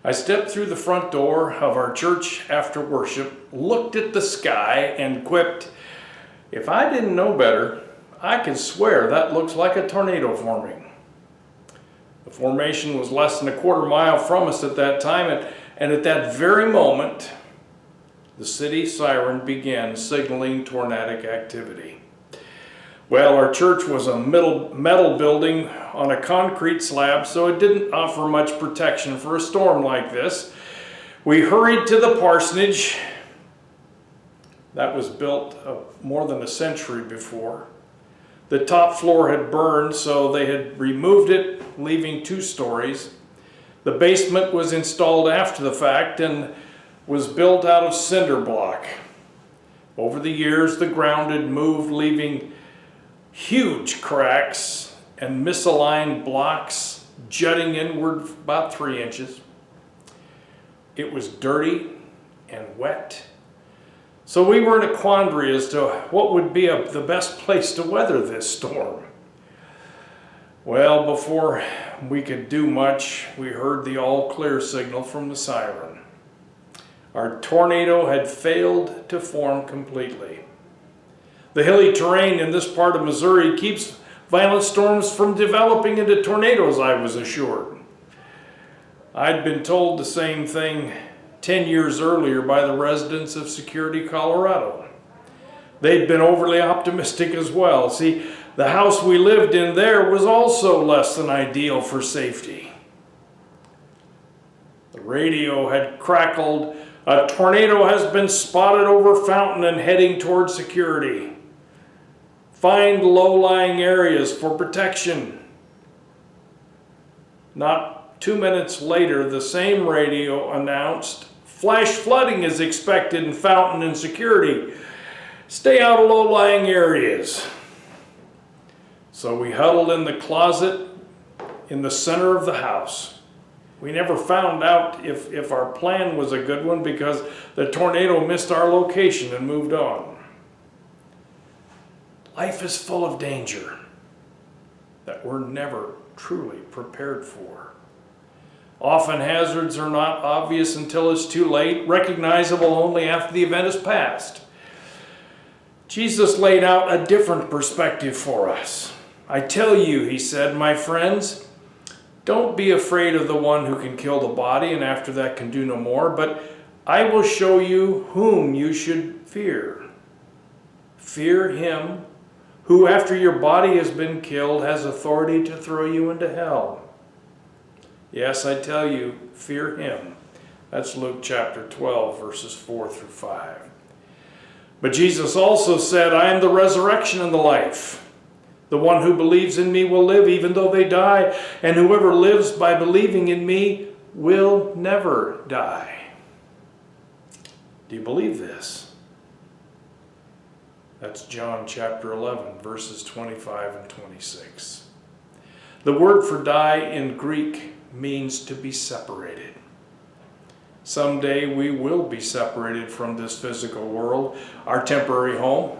I stepped through the front door of our church after worship, looked at the sky, and quipped, "If I didn't know better, I could swear that looks like a tornado forming." The formation was less than a quarter mile from us at that time, and at that very moment, the city siren began signaling tornadic activity. Well, our church was a metal building on a concrete slab, so it didn't offer much protection for a storm like this. We hurried to the parsonage that was built more than a century before. The top floor had burned, so they had removed it, leaving 2 stories. The basement was installed after the fact and was built out of cinder block. Over the years, the ground had moved, leaving huge cracks and misaligned blocks jutting inward about 3 inches. It was dirty and wet. So we were in a quandary as to what would be the best place to weather this storm. Well, before we could do much, we heard the all-clear signal from the siren. Our tornado had failed to form completely. The hilly terrain in this part of Missouri keeps violent storms from developing into tornadoes, I was assured. I'd been told the same thing 10 years earlier by the residents of Security, Colorado. They'd been overly optimistic as well. See, the house we lived in there was also less than ideal for safety. The radio had crackled, "A tornado has been spotted over Fountain and heading toward Security. Find low-lying areas for protection." Not 2 minutes later, the same radio announced, "Flash flooding is expected in Fountain and Security. Stay out of low-lying areas." So we huddled in the closet in the center of the house. We never found out if our plan was a good one because the tornado missed our location and moved on. Life is full of danger that we're never truly prepared for. Often hazards are not obvious until it's too late, recognizable only after the event has passed. Jesus laid out a different perspective for us. "I tell you," he said, "my friends, don't be afraid of the one who can kill the body and after that can do no more, but I will show you whom you should fear. Fear him who, after your body has been killed, has authority to throw you into hell. Yes, I tell you, fear him." That's Luke chapter 12, verses 4 through 5. But Jesus also said, "I am the resurrection and the life. The one who believes in me will live even though they die, and whoever lives by believing in me will never die." Do you believe this? That's John chapter 11, verses 25 and 26. The word for die in Greek means to be separated. Someday we will be separated from this physical world, our temporary home,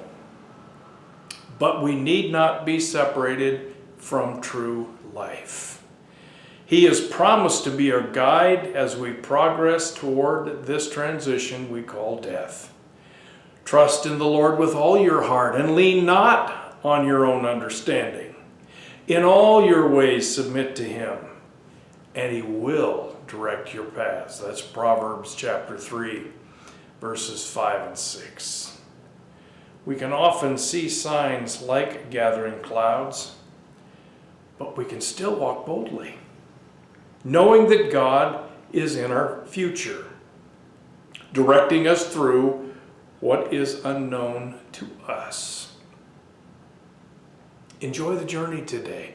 but we need not be separated from true life. He has promised to be our guide as we progress toward this transition we call death. Trust in the Lord with all your heart and lean not on your own understanding. In all your ways submit to him, and he will direct your paths. That's Proverbs chapter 3, verses 5 and 6. We can often see signs like gathering clouds, but we can still walk boldly, knowing that God is in our future, directing us through what is unknown to us. Enjoy the journey today.